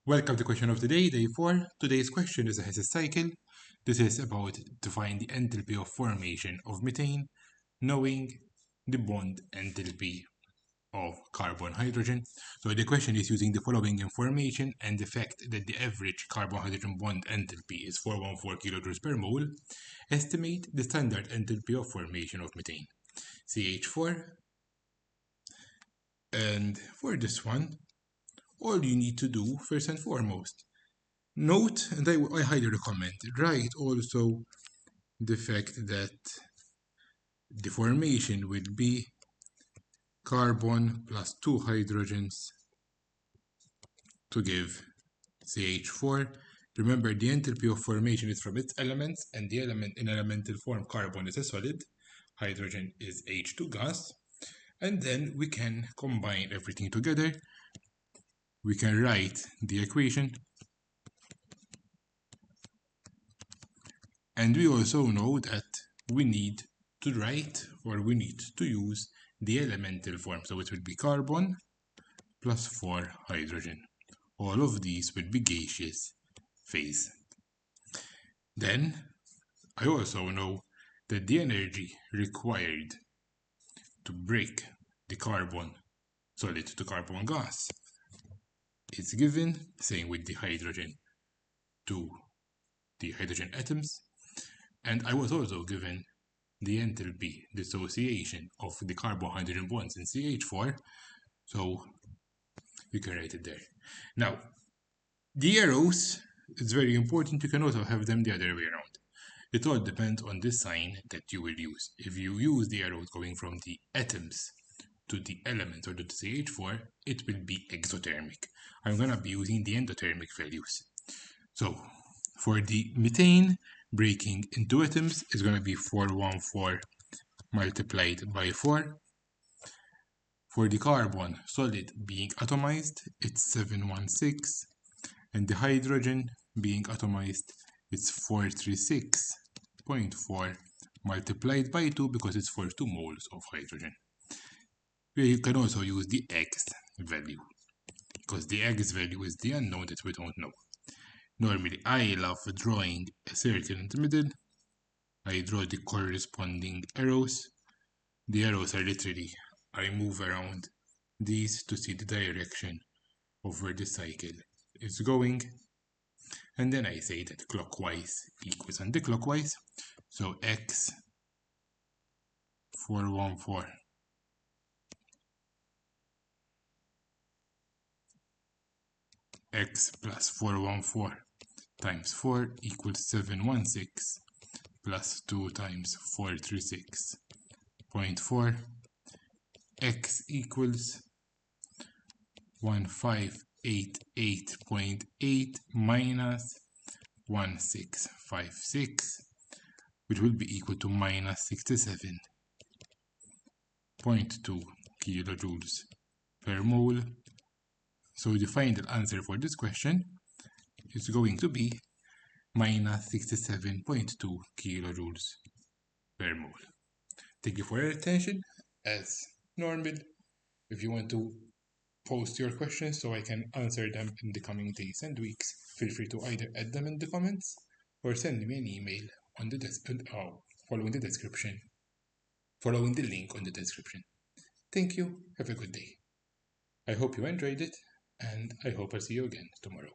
Welcome to question of the day, day 4. Today's question is a Hess cycle. This is about to find the enthalpy of formation of methane, knowing the bond enthalpy of carbon-hydrogen. So the question is using the following information and the fact that the average carbon-hydrogen bond enthalpy is 414 kilojoules per mole. Estimate the standard enthalpy of formation of methane, CH4. And for this one, all you need to do first and foremost, note, and I highly recommend, write also the fact that the formation will be carbon plus 2 hydrogens to give CH4. Remember, the enthalpy of formation is from its elements, and the element in elemental form, carbon is a solid, hydrogen is H2 gas, and then we can combine everything together. We can write the equation, and we also know that we need to write, or we need to use the elemental form. So it will be carbon plus 4 hydrogen. All of these will be gaseous phase. Then I also know that the energy required to break the carbon solid to carbon gas is given, same with the hydrogen to the hydrogen atoms. And I was also given the enthalpy dissociation of the carbon-hydrogen bonds in CH4, so you can write it there. Now, the arrows, it's very important, you can also have them the other way around. It all depends on the sign that you will use. If you use the arrows going from the atoms to the elements or to the CH4, it will be exothermic. I'm going to be using the endothermic values. So, for the methane, breaking into atoms is going to be 414 multiplied by 4. For the carbon solid being atomized, it's 716. And the hydrogen being atomized, it's 436.4 multiplied by 2 because it's for 2 moles of hydrogen. You can also use the X value because the X value is the unknown that we don't know. Normally, I love drawing a circle in the middle. I draw the corresponding arrows. The arrows are literally, I move around these to see the direction of where the cycle is going. And then I say that clockwise equals anticlockwise. So X 414 X plus 414 times 4 equals 716 plus 2 times 436.4. X equals 1588.8 minus 1656, which will be equal to minus 67.2 kilojoules per mole. So the final answer for this question is going to be minus 67.2 kilojoules per mole. Thank you for your attention. As normal, if you want to post your questions so I can answer them in the coming days and weeks, feel free to either add them in the comments or send me an email on the following the link on the description. Thank you. Have a good day. I hope you enjoyed it, and I hope I'll see you again tomorrow.